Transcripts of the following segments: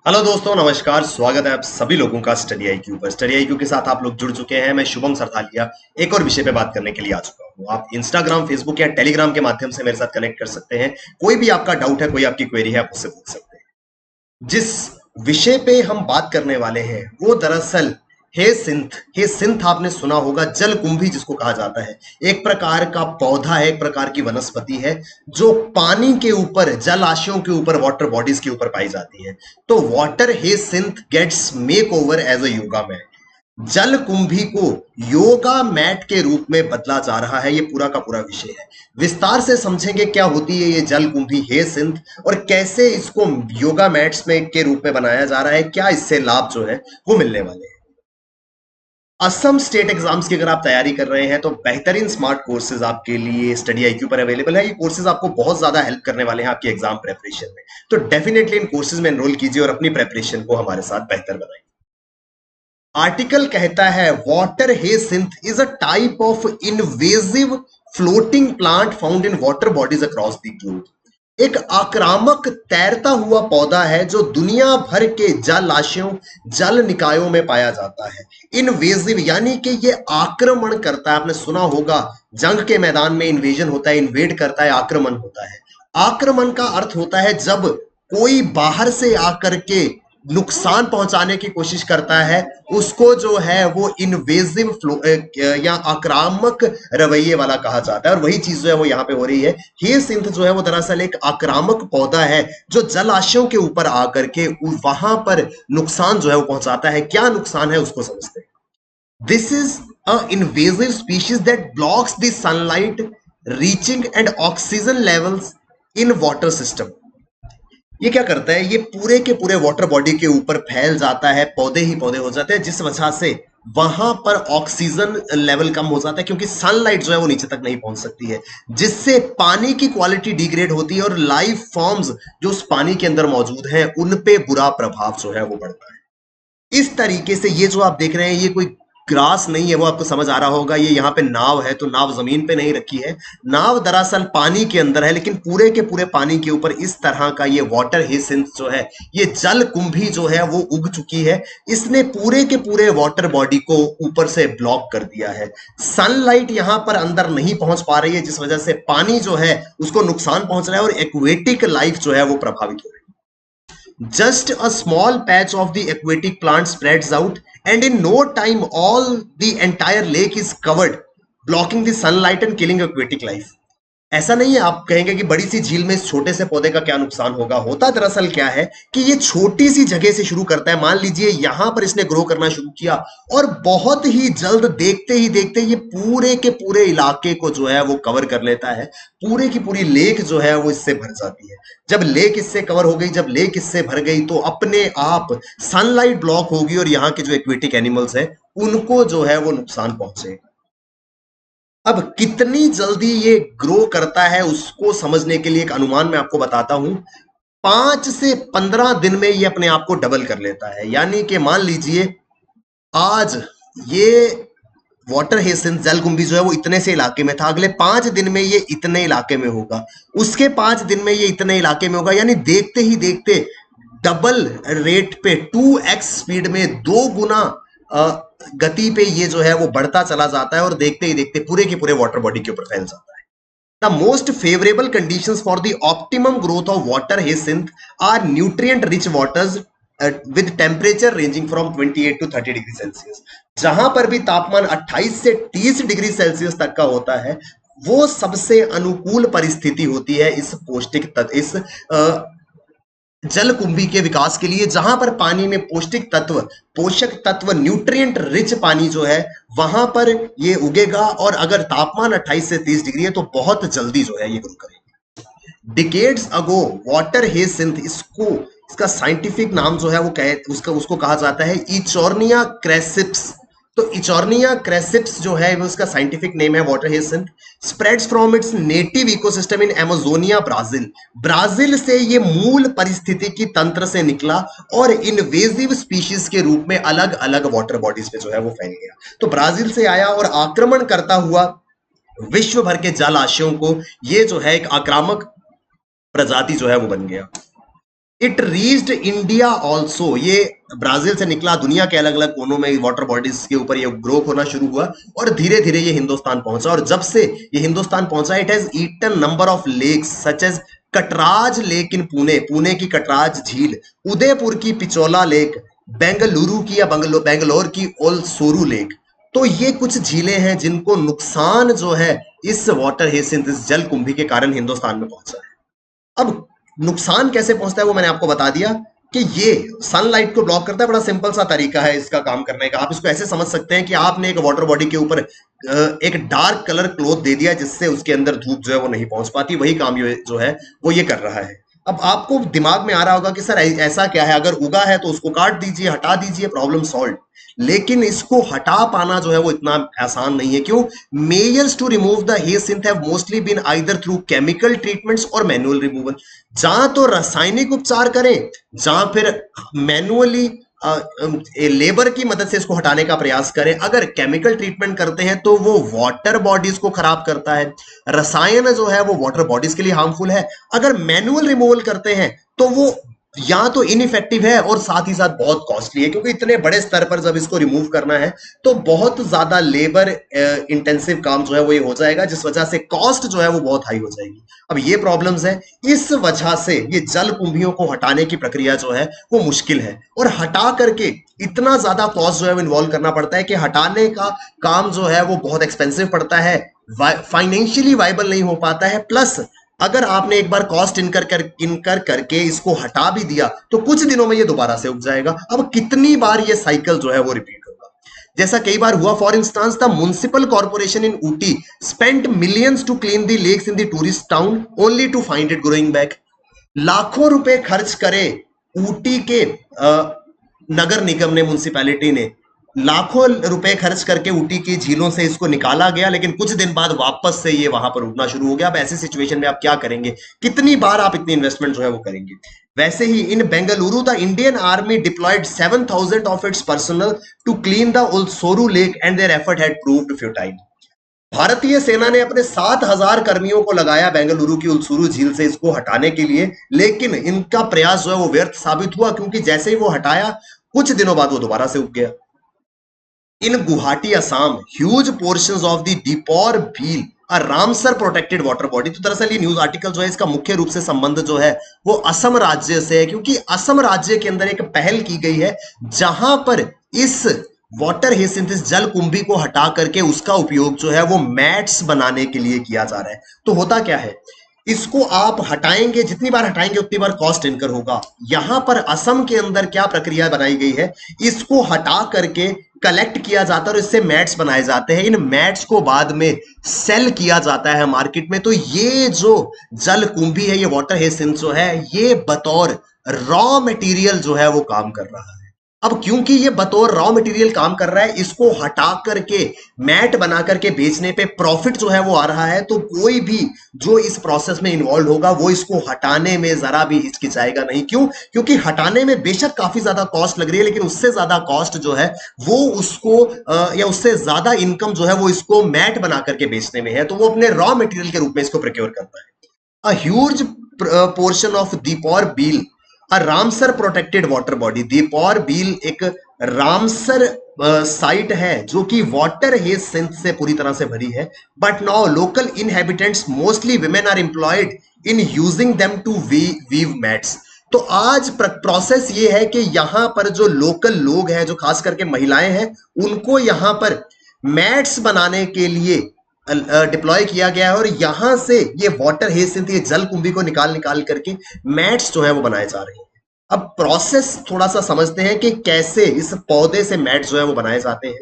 Hello दोस्तों, नमस्कार। स्वागत है आप सभी लोगों का स्टडी आईक्यू पर। स्टडी आईक्यू के साथ आप लोग जुड़ चुके हैं। मैं शुभम सरथालिया एक और विषय पे बात करने के लिए आ चुका हूँ। आप इंस्टाग्राम, फेसबुक या टेलीग्राम के माध्यम से मेरे साथ कनेक्ट कर सकते हैं। कोई भी आपका डाउट है, कोई आपकी क्वेरी है, आप उससे पूछ सकते हैं। जिस विषय पे हम बात करने वाले हैं वो दरअसल हे सिंथ आपने सुना होगा। जल कुंभी जिसको कहा जाता है, एक प्रकार का पौधा है, एक प्रकार की वनस्पति है जो पानी के ऊपर, जलाशयों के ऊपर, वाटर बॉडीज के ऊपर पाई जाती है। तो water hyacinth gets makeover as a yoga mat. जल कुंभी को योगा मैट के रूप में बदला जा रहा है। ये पूरा का पूरा विषय है। विस्तार से समझेंगे क्या होती है ये जल कुंभी हे सिंथ और कैसे इसको योगा मैट्स में के रूप में बनाया जा रहा है, क्या इससे लाभ जो है वो मिलने वाले हैं। असम स्टेट एग्जाम्स की अगर आप तैयारी कर रहे हैं तो बेहतरीन स्मार्ट कोर्सेज आपके लिए स्टडी आईक्यू पर अवेलेबल है। ये कोर्सेज आपको बहुत ज्यादा हेल्प करने वाले हैं आपकी एग्जाम प्रेपरेशन में। तो डेफिनेटली इन कोर्सेज में एनरोल कीजिए और अपनी प्रेपरेशन को हमारे साथ बेहतर बनाइए। आर्टिकल कहता है water hyacinth is a type of invasive floating plant found in water bodies across the globe. एक आक्रामक तैरता हुआ पौधा है जो दुनिया भर के जलाशयों, जल निकायों में पाया जाता है। इनवेजिव यानी कि ये आक्रमण करता है। आपने सुना होगा जंग के मैदान में इन्वेजन होता है, इन्वेड करता है, आक्रमण होता है। आक्रमण का अर्थ होता है जब कोई बाहर से आकर के नुकसान पहुंचाने की कोशिश करता है, उसको जो है वो इन्वेजिव या आक्रामक रवैये वाला कहा जाता है। और वही चीज जो है वो यहाँ पे हो रही है। हियसिंथ जो है वो दरअसल एक आक्रामक पौधा है जो जलाशयों के ऊपर आकर के वहां पर नुकसान जो है वो पहुंचाता है। क्या नुकसान है उसको समझते हैं। This is a invasive species that blocks the sunlight reaching and oxygen levels in water system. ये क्या करता है, ये पूरे के पूरे वाटर बॉडी के ऊपर फैल जाता है, पौधे ही पौधे हो जाते हैं, जिस वजह से वहां पर ऑक्सीजन लेवल कम हो जाता है क्योंकि सनलाइट जो है वो नीचे तक नहीं पहुंच सकती है, जिससे पानी की क्वालिटी डिग्रेड होती है और लाइफ फॉर्म्स जो उस पानी के अंदर मौजूद हैं उन पे बुरा प्रभाव जो है वो पड़ता है। इस तरीके से ये जो आप देख रहे हैं ये कोई ग्रास नहीं है, वो आपको समझ आ रहा होगा। ये यहाँ पे नाव है, तो नाव जमीन पे नहीं रखी है, नाव दरअसल पानी के अंदर है, लेकिन पूरे के पूरे पानी के ऊपर इस तरह का ये वाटर हिसिंथ जो है, ये जल कुंभी जो है वो उग चुकी है। इसने पूरे के पूरे वाटर बॉडी को ऊपर से ब्लॉक कर दिया है। सनलाइट यहाँ पर अंदर नहीं पहुंच पा रही है, जिस वजह से पानी जो है उसको नुकसान पहुंच रहा है और एक्वेटिक लाइफ जो है वो प्रभावित हो रही है। Just a small patch of the aquatic plant spreads out, and in no time, all the entire lake is covered, blocking the sunlight and killing aquatic life. ऐसा नहीं है आप कहेंगे कि बड़ी सी झील में इस छोटे से पौधे का क्या नुकसान होगा। होता दरअसल क्या है कि ये छोटी सी जगह से शुरू करता है। मान लीजिए यहां पर इसने ग्रो करना शुरू किया और बहुत ही जल्द, देखते ही देखते, ये पूरे के पूरे इलाके को जो है वो कवर कर लेता है। पूरे की पूरी लेक जो है वो इससे भर जाती है। जब लेक इससे कवर हो गई, जब लेक इससे भर गई, तो अपने आप सनलाइट ब्लॉक होगी और यहाँ के जो एक्वेटिक एनिमल्स है उनको जो है वो नुकसान पहुंचेगा। अब कितनी जल्दी ये ग्रो करता है उसको समझने के लिए एक अनुमान मैं आपको बताता हूं। 5 से 15 दिन में ये अपने आप को डबल कर लेता है। यानी कि मान लीजिए आज ये वाटर हेसिंथ जलकुंभी जो है वो इतने से इलाके में था, अगले 5 दिन में ये इतने इलाके में होगा, उसके 5 दिन में ये इतने इलाके में होगा। यानी देखते ही देखते डबल रेट पे, 2x स्पीड में, 2 गुना गति पे ये जो है वो बढ़ता चला जाता है और देखते ही देखते पूरे के पूरे वाटर बॉडी के ऊपर फैल जाता है। The most favorable conditions for the optimum growth of water hyacinth are nutrient-rich waters with temperature ranging from 28 to 30 degree Celsius. जहां पर भी तापमान 28 से 30 डिग्री सेल्सियस तक का होता है, वो सबसे अनुकूल परिस्थिति होती है इस पौष्टिक तत्व, इस जल कुंभी के विकास के लिए। जहां पर पानी में पौष्टिक तत्व, पोषक तत्व, न्यूट्रिएंट रिच पानी जो है वहां पर ये उगेगा। और अगर तापमान 28 से 30 डिग्री है तो बहुत जल्दी जो है ये ग्रो करेगा। डिकेड्स अगो वाटर हेसिंथ, इसको, इसका साइंटिफिक नाम जो है वो उसको कहा जाता है इचोर्निया क्रेसिप्स। तो इचोर्निया क्रेसिप्स जो है वो इसका साइंटिफिक नेम है water hyacinth. Spreads from its native ecosystem in Amazonia, Brazil. Brazil से ये मूल परिस्थिति तंत्र से निकला और इन्वेजिव स्पीशीज के रूप में अलग अलग वाटर बॉडीज पे जो है वो फैल गया। तो ब्राजील से आया और आक्रमण करता हुआ विश्व भर के जलाशयों को ये जो है एक आक्रामक प्रजाति जो है वो बन गया। It reached India also. ये ब्राजील से निकला, दुनिया के अलग अलग कोनों में वाटर बॉडीज के ऊपर ये ग्रो होना शुरू हुआ और धीरे धीरे ये हिंदुस्तान पहुंचा। और जब से ये हिंदुस्तान पहुंचा, it has eaten number of lakes such as Katraj lake in Pune, Pune की कटराज झील, उदयपुर की पिचोला लेक, बेंगलुरु की या बेंगलोर की ओलसोरू लेक। तो ये कुछ झीलें हैं जिनको नुकसान जो है इस वाटर हेसिंथ, इस जल कुंभी के कारण हिंदुस्तान में पहुंचा है। अब नुकसान कैसे पहुंचता है वो मैंने आपको बता दिया कि ये सनलाइट को ब्लॉक करता है। बड़ा सिंपल सा तरीका है इसका काम करने का। आप इसको ऐसे समझ सकते हैं कि आपने एक वाटर बॉडी के ऊपर एक डार्क कलर क्लॉथ दे दिया जिससे उसके अंदर धूप जो है वो नहीं पहुंच पाती। वही काम जो है वो ये कर रहा है। अब आपको दिमाग में आ रहा होगा कि सर ऐसा क्या है, अगर उगा है तो उसको काट दीजिए, हटा दीजिए, प्रॉब्लम सॉल्व। लेकिन इसको हटा पाना जो है वो इतना आसान नहीं है। क्यों? Measures to remove the hyacinth have mostly been either through chemical treatments और मैनुअल रिमूवल। जहां तो रासायनिक उपचार करें, जहां फिर मैनुअली लेबर की मदद से इसको हटाने का प्रयास करें। अगर केमिकल ट्रीटमेंट करते हैं तो वो वाटर बॉडीज को खराब करता है, रसायन जो है वो वाटर बॉडीज के लिए हार्मफुल है। अगर मैनुअल रिमूवल करते हैं तो वो या तो इनइफेक्टिव है और साथ ही साथ बहुत कॉस्टली है, क्योंकि इतने बड़े स्तर पर जब इसको रिमूव करना है तो बहुत ज्यादा लेबर इंटेंसिव काम जो है वो ये हो जाएगा, जिस वजह से कॉस्ट जो है वो बहुत हाई हो जाएगी। अब ये प्रॉब्लम्स है, इस वजह से ये जल कुंभियों को हटाने की प्रक्रिया जो है वो मुश्किल है। और हटा करके इतना ज्यादा कॉस्ट जो है वो इन्वॉल्व करना पड़ता है कि हटाने का काम जो है वो बहुत एक्सपेंसिव पड़ता है, फाइनेंशियली वाइबल नहीं हो पाता है। प्लस अगर आपने एक बार कॉस्ट इनकर करके इसको हटा भी दिया तो कुछ दिनों में ये दोबारा से उग जाएगा। अब कितनी बार ये साइकिल जो है वो रिपीट होगा। जैसा कई बार हुआ, for instance the municipal corporation in Ooty spent millions to clean the lakes in the tourist town only to find it growing back. लाखों रुपए खर्च करे ऊटी के नगर निगम ने, म्युनिसिपैलिटी ने लाखों रुपए खर्च करके ऊटी की झीलों से इसको निकाला गया, लेकिन कुछ दिन बाद वापस से ये वहां पर उगना शुरू हो गया। अब ऐसी सिचुएशन में आप क्या करेंगे? कितनी बार आप इतनी इन्वेस्टमेंट जो है वो करेंगे? वैसे ही in Bengaluru the Indian army deployed 7,000 of its personal to clean the Ulsoor lake and their effort had proved futile. भारतीय सेना ने अपने 7,000 कर्मियों को लगाया बेंगलुरु की उलसूरू झील से इसको हटाने के लिए, लेकिन इनका प्रयास जो है वो व्यर्थ साबित हुआ, क्योंकि जैसे ही वो हटाया कुछ दिनों बाद वो दोबारा से उग गया। In Guwahati, Assam, huge portions of the Deepor Bheel, a Ramsar protected water body। तो दरअसल ये न्यूज आर्टिकल जो है इसका मुख्य रूप से संबंध जो है वो असम राज्य से है, क्योंकि असम राज्य के अंदर एक पहल की गई है जहां पर इस वाटर हेसिंथ जल कुंभी को हटा करके उसका उपयोग जो है वो मैट्स बनाने के लिए किया जा रहा है। तो होता क्या है, इसको आप हटाएंगे, जितनी बार हटाएंगे उतनी बार कॉस्ट इनकर होगा। यहां पर असम के अंदर क्या प्रक्रिया बनाई गई है, इसको हटा करके कलेक्ट किया जाता है और इससे मैट्स बनाए जाते हैं। इन मैट्स को बाद में सेल किया जाता है मार्केट में। तो ये जो जल कुंभी है, ये वाटर हेसिंथ जो है, ये बतौर रॉ मटेरियल जो है वो काम कर रहा है। अब क्योंकि ये बतौर रॉ मटेरियल काम कर रहा है, इसको हटा करके मैट बना करके बेचने पे प्रॉफिट जो है वो आ रहा है, तो कोई भी जो इस प्रोसेस में इन्वॉल्व होगा वो इसको हटाने में जरा भी हिचकिचाएगा नहीं। क्यों? क्योंकि हटाने में बेशक काफी ज्यादा कॉस्ट लग रही है, लेकिन उससे ज्यादा कॉस्ट जो है वो उसको या उससे ज्यादा इनकम जो है वो इसको मैट बना करके बेचने में है। तो वो अपने रॉ मटेरियल के रूप में इसको प्रोक्योर करता है। A huge portion of Deepor Beel, Ramsar protected water body. Deepor Beel एक रामसर साइट है जो कि वाटर हेसिंथ से पूरी तरह से भरी है। But now local inhabitants, mostly women, are employed in using them to weave mats. तो आज प्रोसेस ये है कि यहां पर जो लोकल लोग हैं, जो खास करके महिलाएं हैं, उनको यहां पर मैट्स बनाने के लिए डिप्लॉय किया गया है और यहां से ये वाटर हेसिंथ, ये जल कुंभी को निकाल करके मैट्स जो है वो बनाए जा रहे हैं। अब प्रोसेस थोड़ा सा समझते हैं कि कैसे इस पौधे से मैट्स जो है वो बनाए जाते हैं।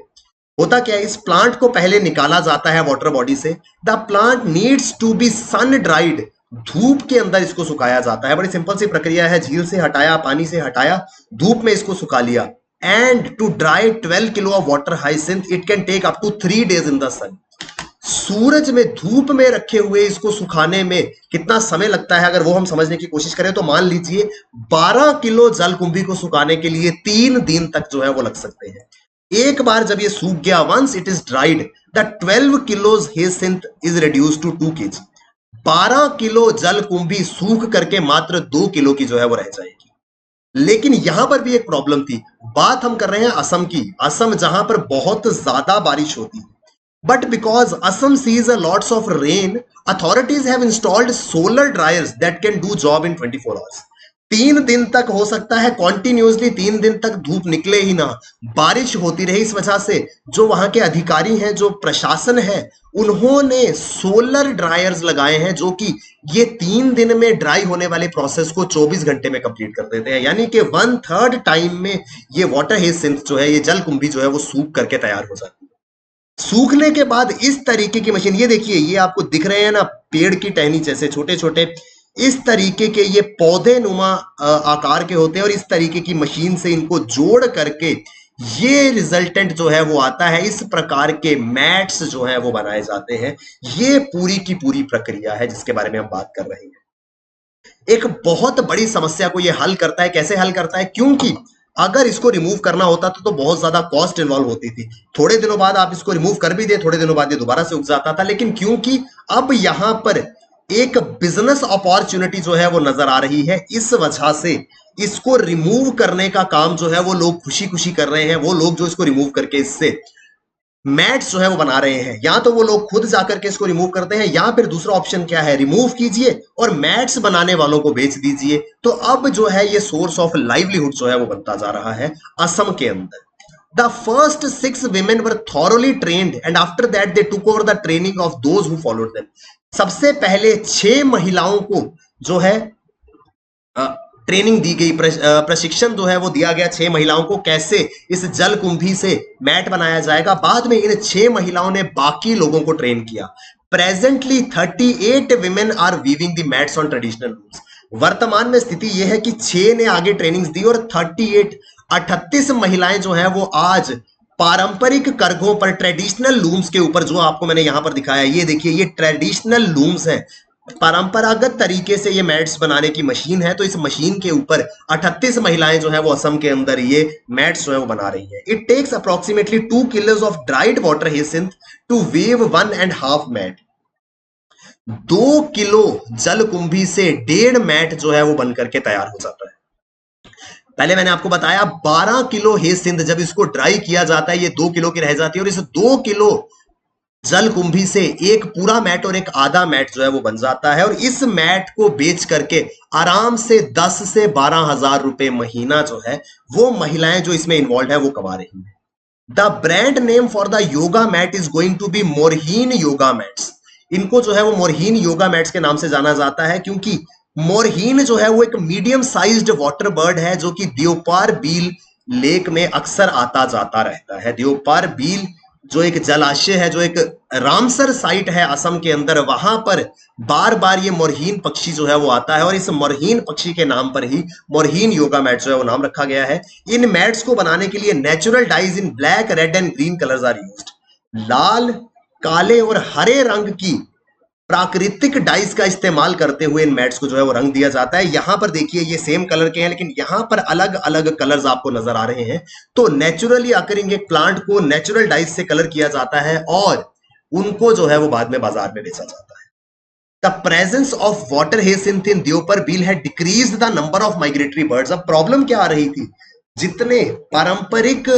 होता क्या है, इस प्लांट को पहले निकाला जाता है वाटर बॉडी से। The plant needs to be sun dried, धूप के अंदर इसको सुखाया जाता है। बड़ी सिंपल सी प्रक्रिया है, झील से हटाया, पानी से हटाया, धूप में इसको सुखा लिया। And to dry 12 kilo of water hyacinth it can take up to 3 days in the sun. सूरज में, धूप में रखे हुए इसको सुखाने में कितना समय लगता है, अगर वो हम समझने की कोशिश करें तो मान लीजिए 12 किलो जल कुंभी को सुखाने के लिए 3 दिन तक जो है वो लग सकते हैं। एक बार जब ये सूख गया, once it is dried, the 12 kilos hyacinth is reduce to 2 kg। 12 kilo जल कुंभी सूख करके मात्र 2 किलो की जो है वो रह जाएगी। लेकिन यहां पर भी एक प्रॉब्लम थी। बात हम कर रहे हैं असम की, असम जहां पर बहुत ज्यादा बारिश होती है। But because Assam sees a lots of rain, authorities have installed solar dryers that can do job in 24 hours. 3 दिन तक हो सकता है कॉन्टिन्यूसली 3 दिन तक धूप निकले ही ना, बारिश होती रही। इस वजह से जो वहां के अधिकारी हैं, जो प्रशासन है, उन्होंने सोलर ड्रायर्स लगाए हैं जो कि ये 3 दिन में ड्राई होने वाले प्रोसेस को 24 घंटे में कंप्लीट कर देते हैं। यानी कि 1/3 टाइम में ये वाटर हेसिंथ जो है, ये जल कुंभी जो है वो सूख करके तैयार हो जाती है। सूखने के बाद इस तरीके की मशीन, ये देखिए, ये आपको दिख रहे हैं ना पेड़ की टहनी जैसे छोटे छोटे, इस तरीके के ये पौधे नुमा आकार के होते हैं और इस तरीके की मशीन से इनको जोड़ करके ये रिजल्टेंट जो है वो आता है। इस प्रकार के मैट्स जो है वो बनाए जाते हैं। ये पूरी की पूरी प्रक्रिया है जिसके बारे में हम बात कर रहे हैं। एक बहुत बड़ी समस्या को ये हल करता है। कैसे हल करता है? क्योंकि अगर इसको रिमूव करना होता तो बहुत ज्यादा कॉस्ट इन्वॉल्व होती थी। थोड़े दिनों बाद आप इसको रिमूव कर भी दे, थोड़े दिनों बाद ये दोबारा से उग जाता था। लेकिन क्योंकि अब यहां पर एक बिजनेस अपॉर्चुनिटी जो है वो नजर आ रही है, इस वजह से इसको रिमूव करने का काम जो है वो लोग खुशी खुशी कर रहे हैं। वो लोग जो इसको रिमूव करके इससे मैट्स जो है वो बना रहे हैं, या तो वो लोग खुद जाकर के इसको रिमूव करते हैं, या फिर दूसरा ऑप्शन क्या है, रिमूव कीजिए और मैट्स बनाने वालों को बेच दीजिए। तो अब जो है ये सोर्स ऑफ लाइवलीहुड जो है वो बनता जा रहा है असम के अंदर। The first 6 women were thoroughly trained and after that they took over the training of those who followed them. सबसे पहले 6 महिलाओं को जो है ट्रेनिंग दी गई, प्रशिक्षण जो है वो दिया गया 6 महिलाओं को, कैसे इस जल कुंभी से मैट बनाया जाएगा। बाद में इन 6 महिलाओं ने बाकी लोगों को ट्रेन किया। Presently 38 women are weaving the mats on traditional looms. वर्तमान में स्थिति यह है कि 6 ने आगे ट्रेनिंग्स दी और 38 महिलाएं जो है वो आज पारंपरिक करघों पर, ट्रेडिशनल लूम्स के ऊपर, जो आपको मैंने यहां पर दिखाया, ये देखिए, ये ट्रेडिशनल लूम्स है, परंपरागत तरीके से ये मैट्स बनाने की मशीन है। तो इस मशीन के ऊपर 38 महिलाएं जो है वो असम के अंदर ये मैट्स जो है वो बना रही है। It takes approximately 2 kilos of dried water hyacinth to weave 1.5 mat. 2 kilo जल कुंभी से 1.5 मैट जो है वो बनकर के तैयार हो जाता है। पहले मैंने आपको बताया 12 किलो हेसिंथ जब इसको ड्राई किया जाता है, ये 2 किलो की रह जाती है, और इस 2 किलो जल कुंभी से एक पूरा मैट और एक आधा मैट जो है वो बन जाता है। और इस मैट को बेच करके आराम से 10 से 12 हजार रुपए महीना जो है वो महिलाएं जो इसमें इन्वॉल्व है वो कमा रही हैं। The brand name for the yoga mat is going to be moorhen yoga mats. इनको जो है वो मोरहीन योगा मैट्स के नाम से जाना जाता है, क्योंकि मोरहीन जो है वो एक मीडियम साइज्ड वाटर बर्ड है जो कि देवपार बील लेक में अक्सर आता जाता रहता है। देवपार बील जो एक जलाशय है, जो एक रामसर साइट है असम के अंदर, वहां पर बार बार ये मोरहीन पक्षी जो है वो आता है और इस मोरहीन पक्षी के नाम पर ही मोरहीन योगा मैट जो है वो नाम रखा गया है। इन मैट्स को बनाने के लिए natural dyes in black, red and green colours are used. लाल, काले और हरे रंग की प्राकृतिक डाइस का इस्तेमाल करते हुए इन मैट्स को जो है वो रंग दिया जाता है। यहां पर देखिए ये सेम कलर के हैं, लेकिन यहां पर अलग अलग कलर्स आपको नजर आ रहे हैं। तो नेचुरली अकरिंग एक प्लांट को नेचुरल डाइस से कलर किया जाता है और उनको जो है वो बाद में बाजार में बेचा जाता है। The presence of water hyacinth in Deepor Beel had decreased the number of migratory birds. अब प्रॉब्लम क्या आ रही थी, जितने पारंपरिक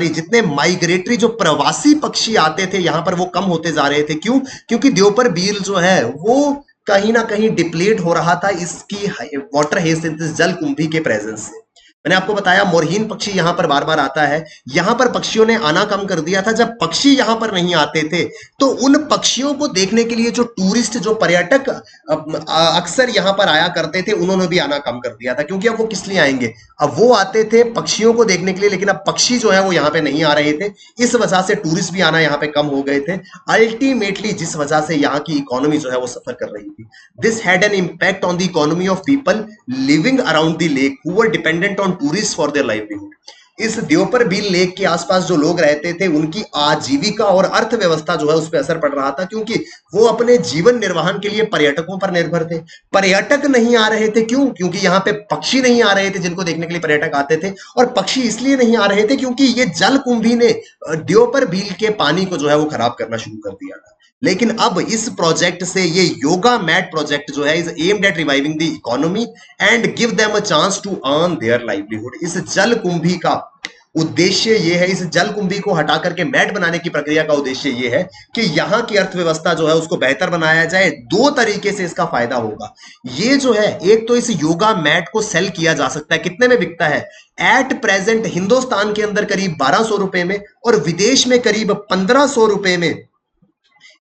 जितने माइग्रेटरी जो प्रवासी पक्षी आते थे यहां पर वो कम होते जा रहे थे। क्यों? क्योंकि देवपर बील जो है वो कहीं ना कहीं डिप्लीट हो रहा था इसकी वाटर हेसिंथ जल कुंभी के प्रेजेंस से। मैंने आपको बताया मोरहीन पक्षी यहां पर बार बार आता है। यहां पर पक्षियों ने आना कम कर दिया था। जब पक्षी यहां पर नहीं आते थे तो उन पक्षियों को देखने के लिए जो टूरिस्ट, जो पर्यटक अक्सर यहां पर आया करते थे, उन्होंने भी आना कम कर दिया था। क्योंकि अब वो किस लिए आएंगे, अब वो आते थे पक्षियों को देखने के लिए, लेकिन अब पक्षी जो है वो यहाँ पे नहीं आ रहे थे। इस वजह से टूरिस्ट भी आना यहाँ पे कम हो गए थे। अल्टीमेटली जिस वजह से यहाँ की इकोनॉमी जो है वो सफर कर रही थी। This had an impact on the economy of people living around the lake who were dependent on tourist for their livelihood. इस देवपर बील लेक के आसपास जो लोग रहते थे उनकी आजीविका और अर्थव्यवस्था जो है उस पर असर पड़ रहा था, क्योंकि वो अपने जीवन निर्वाहन के लिए पर्यटकों पर निर्भर थे। पर्यटक नहीं आ रहे थे, क्यों? क्योंकि यहाँ पे पक्षी नहीं आ रहे थे जिनको देखने के लिए पर्यटक आते थे। और पक्षी इसलिए नहीं आ रहे थे क्योंकि ये जल कुंभी ने देवपर बील के पानी को जो है वो खराब करना शुरू कर दिया था। लेकिन अब इस प्रोजेक्ट से ये योगा मैट प्रोजेक्ट जो है is aimed at reviving the economy and give them a chance to earn their livelihood. इस जल कुंभी का उद्देश्य ये है, इस जल कुंभी को हटा करके मैट बनाने की प्रक्रिया का उद्देश्य ये है कि यहाँ की अर्थव्यवस्था जो है उसको बेहतर बनाया जाए। दो तरीके से इसका फायदा होगा। ये जो है, एक तो इस योगा मैट को सेल किया जा सकता है। कितने में बिकता है? एट प्रेजेंट हिंदुस्तान के अंदर करीब 1200 रुपए में और विदेश में करीब 1500 रुपए में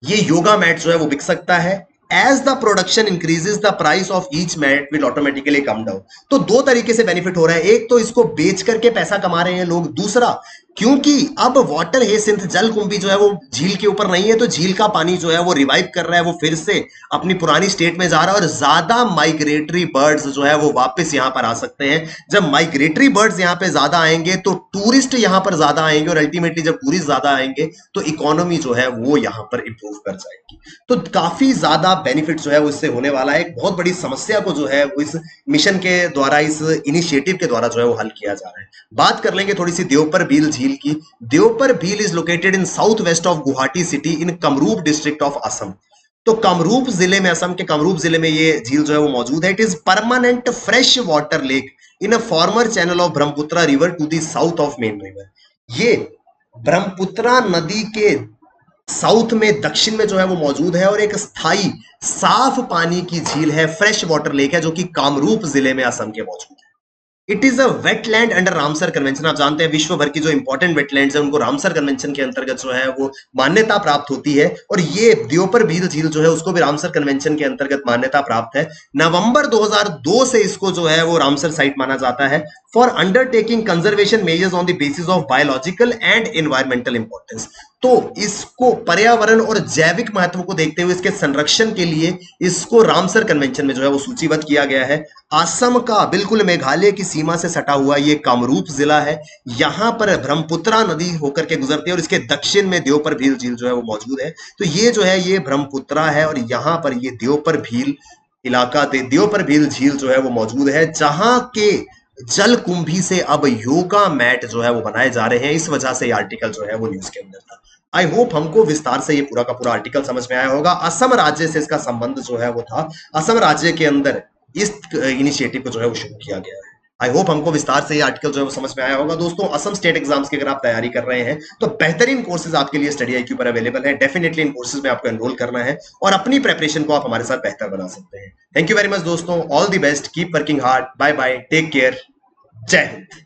ये योगा मैट जो है वो बिक सकता है। As the production increases the price of each mat will automatically come down. तो दो तरीके से बेनिफिट हो रहा है, एक तो इसको बेच करके पैसा कमा रहे हैं लोग, दूसरा क्योंकि अब वाटर हेसिंथ जल कुंभी जो है वो झील के ऊपर नहीं है, तो झील का पानी जो है वो रिवाइव कर रहा है, वो फिर से अपनी पुरानी स्टेट में जा रहा है और ज्यादा माइग्रेटरी बर्ड्स जो है वो वापस यहाँ पर आ सकते हैं। जब माइग्रेटरी बर्ड्स यहाँ पे ज्यादा आएंगे तो टूरिस्ट यहाँ पर ज्यादा आएंगे और अल्टीमेटली जब टूरिस्ट ज्यादा आएंगे तो इकोनॉमी जो है वो यहाँ पर इंप्रूव कर जाएगी। तो काफी ज्यादा बेनिफिट जो है वो इससे होने वाला है। एक बहुत बड़ी समस्या को जो है वो इस मिशन के द्वारा, इस इनिशिएटिव के द्वारा जो है वो हल किया जा रहा है। बात कर लेंगे थोड़ी सी देवपर भील झील की। Deepor Beel is located in south west of Guwahati city in Kamrup district of Assam. तो कामरूप जिले में, असम के कामरूप जिले में ये झील जो है वो मौजूद है। It is permanent fresh water lake in a former channel of Brahmaputra river to the south of main river. ये ब्रह्मपुत्रा नदी के साउथ में, दक्षिण में जो है वो मौजूद है और एक स्थायी साफ पानी की झील है, फ्रेश वाटर लेक है, जो कि कामरूप जिले में असम के मौजूद है। It is a wetland under Ramsar convention. आप जानते हैं विश्व भर की जो इंपॉर्टेंट वेटलैंड्स है उनको रामसर कन्वेंशन के अंतर्गत जो है वो मान्यता प्राप्त होती है और ये देवपर भील झील जो है उसको भी रामसर कन्वेंशन के अंतर्गत मान्यता प्राप्त है। नवंबर 2002 से इसको जो है वो रामसर साइट माना जाता है for undertaking conservation measures on the basis of biological and environmental importance. तो इसको पर्यावरण और जैविक महत्व को देखते हुए इसके संरक्षण के लिए इसको रामसर कन्वेंशन में जो है वो सूचीबद्ध किया गया है। असम का बिल्कुल मेघालय की सीमा से सटा हुआ ये कामरूप जिला है। यहां पर ब्रह्मपुत्रा नदी होकर के गुजरती है और इसके दक्षिण में देवपर भील झील जो है वो मौजूद है। तो ये जो है ये ब्रह्मपुत्रा है और यहां पर ये देवपर भील इलाका, देवपर भील झील जो है वो मौजूद है, जहां के जल कुंभी से अब योगा मैट जो है वो बनाए जा रहे हैं। इस वजह से ये आर्टिकल जो है वो न्यूज के अंदर था। आई होप हमको विस्तार से ये पूरा का पूरा आर्टिकल समझ में आया होगा। असम राज्य से इसका संबंध जो है वो था, असम राज्य के अंदर इस इनिशिएटिव को जो है वो शुरू किया गया है। आई होप हमको विस्तार से ये आर्टिकल जो है वो समझ में आया होगा। दोस्तों, असम स्टेट एग्जाम्स की अगर आप तैयारी कर रहे हैं तो बेहतरीन कोर्सेज आपके लिए स्टडी IQ पर अवेलेबल है। डेफिनेटली इन कोर्सेज में आपको एनरोल करना है और अपनी प्रेपरेशन को आप हमारे साथ बेहतर बना सकते हैं। थैंक यू वेरी मच दोस्तों, all the best, keep working hard, bye bye, take care, जय हिंद।